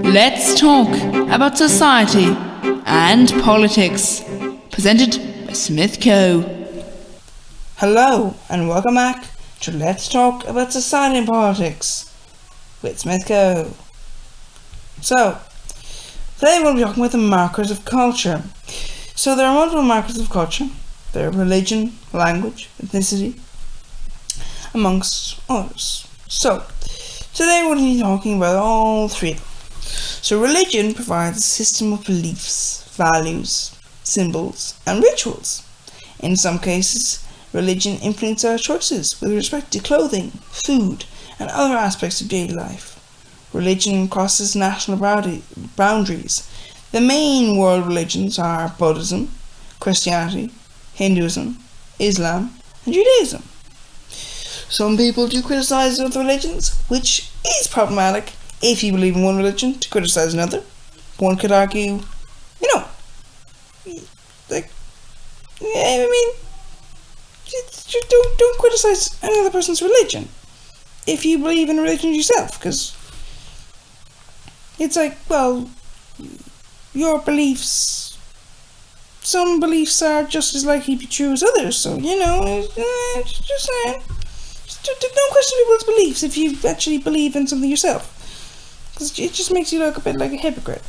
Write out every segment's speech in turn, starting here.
Let's talk about society and politics. Presented by Smith Co. Hello and welcome back to Let's Talk About Society and Politics with Smith Co. So, today we'll be talking about the markers of culture. So there are multiple markers of culture. There are religion, language, ethnicity, amongst others. So, today we'll be talking about all three of them. So religion provides a system of beliefs, values, symbols, and rituals. In some cases, religion influences our choices with respect to clothing, food, and other aspects of daily life. Religion crosses national boundaries. The main world religions are Buddhism, Christianity, Hinduism, Islam, and Judaism. Some people do criticize other religions, which is problematic if you believe in one religion to criticize another. One could argue, don't criticize another person's religion if you believe in a religion yourself, because it's like, well, your beliefs, some beliefs are just as likely to be true as others, so, just saying. Don't question people's beliefs if you actually believe in something yourself, because it just makes you look a bit like a hypocrite.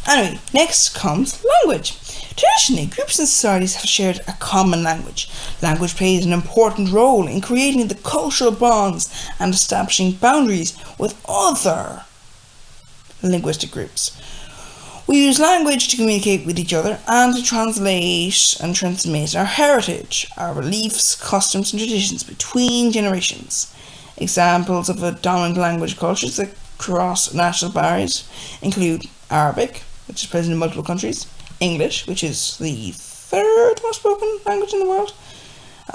Anyway, next comes language. Traditionally, groups and societies have shared a common language. Language plays an important role in creating the cultural bonds and establishing boundaries with other linguistic groups. We use language to communicate with each other and to translate and transmit our heritage, our beliefs, customs, and traditions between generations. Examples of a dominant language cultures that cross national barriers include Arabic, which is present in multiple countries, English, which is the third most spoken language in the world,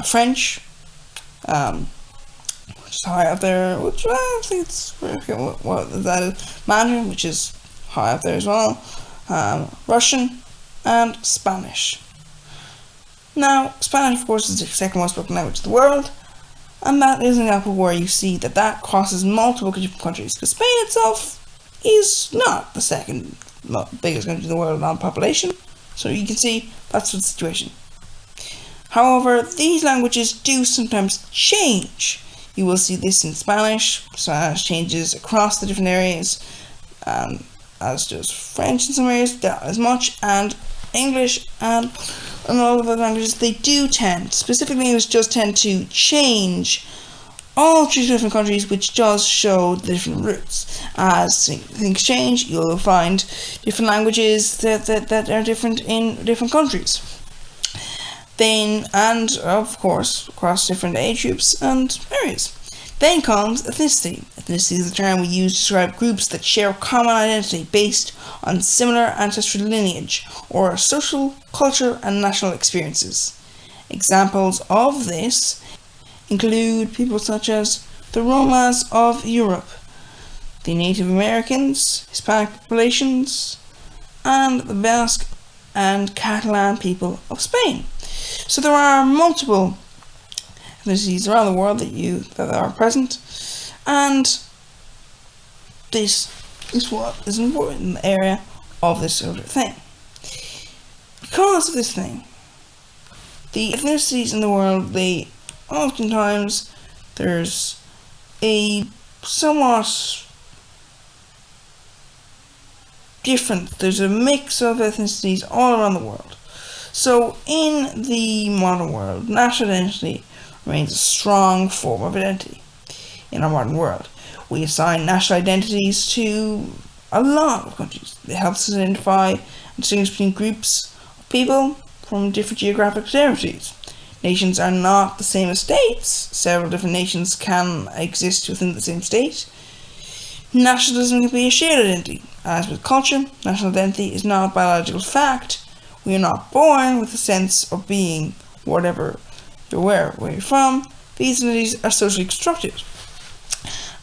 French, which is high up there, which I think it's, what that is, Mandarin, which is high up there as well, Russian, and Spanish. Now, Spanish, of course, is the second most spoken language in the world, and that is an example where you see that crosses multiple different countries, because Spain itself is not the second biggest country in the world on population, so you can see that's the situation. However, these languages do sometimes change. You will see this in Spanish. Spanish changes across the different areas, as does French in some areas, not as much, and English and all of the languages, they do tend, specifically English does tend to change all through different countries, which does show the different roots. As things change, you'll find different languages that are different in different countries. Then, and of course, across different age groups and areas. Then comes ethnicity. Ethnicity is the term we use to describe groups that share a common identity based on similar ancestral lineage or social, cultural, and national experiences. Examples of this include people such as the Romas of Europe, the Native Americans, Hispanic populations, and the Basque and Catalan people of Spain. So there are multiple ethnicities around the world that are present, and this is what is important in the area of this sort of thing. Because of this thing, the ethnicities in the world, oftentimes there's a somewhat there's a mix of ethnicities all around the world. So in the modern world, national identity remains a strong form of identity. In our modern world, we assign national identities to a lot of countries. It helps us identify and distinguish between groups of people from different geographic territories. Nations are not the same as states. Several different nations can exist within the same state. Nationalism can be a shared identity. As with culture, national identity is not a biological fact. We are not born with a sense of being whatever where you're from. These identities are socially constructed.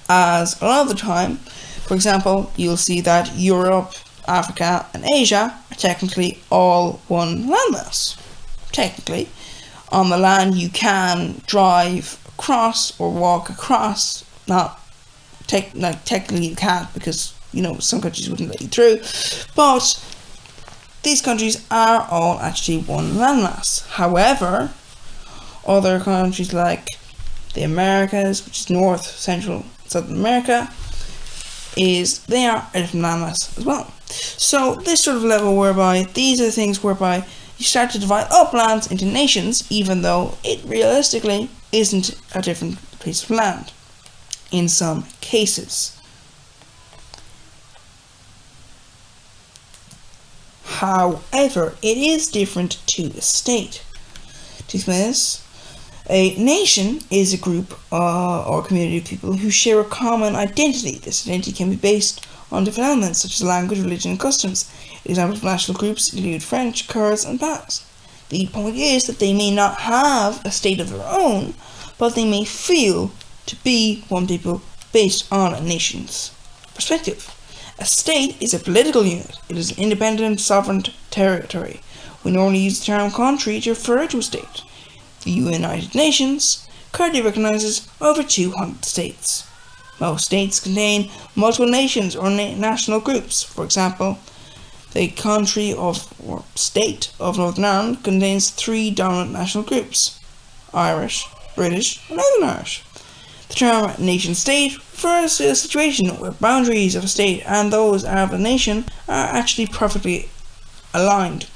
As a lot of the time, for example, you'll see that Europe, Africa, and Asia are technically all one landmass. Technically, on the land you can drive across or walk across. Not technically you can't, because some countries wouldn't let you through, but these countries are all actually one landmass. However, other countries like the Americas, which is North, Central, South America, they are a different landmass as well. So this sort of level whereby these are the things whereby you start to divide up lands into nations, even though it realistically isn't a different piece of land in some cases. However, it is different to a state. To explain this, a nation is a group or community of people who share a common identity. This identity can be based on different elements such as language, religion, and customs. Examples of national groups include French, Kurds, and Basques. The point is that they may not have a state of their own, but they may feel to be one people based on a nation's perspective. A state is a political unit. It is an independent, sovereign territory. We normally use the term country to refer to a state. The United Nations currently recognizes over 200 states. Most states contain multiple nations or national groups. For example, the country or state of Northern Ireland contains 3 dominant national groups: Irish, British, and Northern Irish. The term nation-state refers to a situation where boundaries of a state and those of a nation are actually perfectly aligned.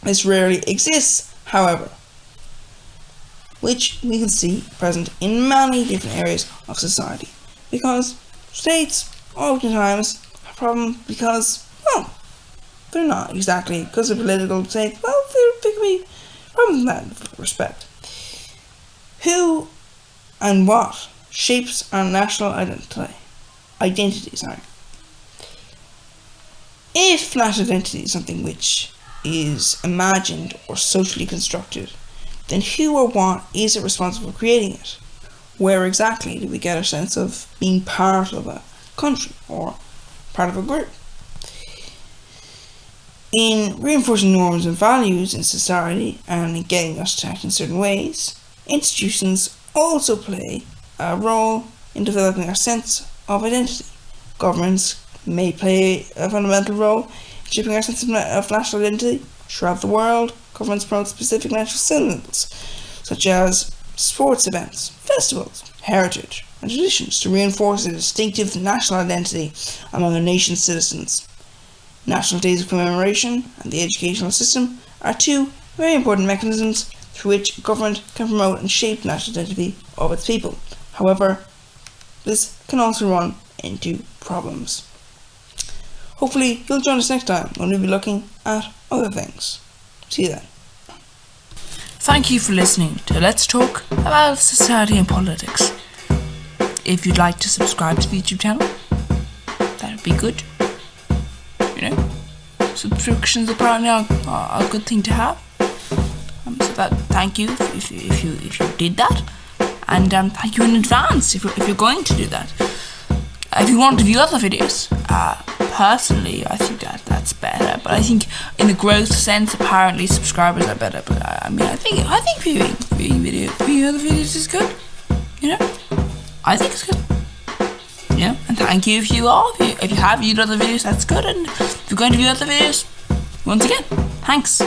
This rarely exists, however, which we can see present in many different areas of society, because states oftentimes have problems because, they're not exactly, because of political state, there can be problems in that respect. Who and what shapes our national identity? If national identity is something which is imagined or socially constructed, then who or what is it responsible for creating it? Where exactly do we get our sense of being part of a country or part of a group? In reinforcing norms and values in society and in getting us to act in certain ways, institutions also play a role in developing our sense of identity. Governments may play a fundamental role in shaping our sense of national identity. Throughout the world, governments promote specific national symbols, such as sports events, festivals, heritage, and traditions to reinforce a distinctive national identity among a nation's citizens. National days of commemoration and the educational system are 2 very important mechanisms through which government can promote and shape national identity of its people. However, this can also run into problems. Hopefully you'll join us next time when we'll be looking at other things. See you then. Thank you for listening to Let's Talk About Society and Politics. If you'd like to subscribe to the YouTube channel, that would be good. Subscriptions apparently are a good thing to have. So thank you if you did that, and thank you in advance if you're going to do that. If you want to view other videos, personally, I think that's better. But I think in the growth sense, apparently subscribers are better. But I think viewing other videos is good. I think it's good. And thank you if you have viewed other videos. That's good. And if you're going to view other videos, once again, thanks.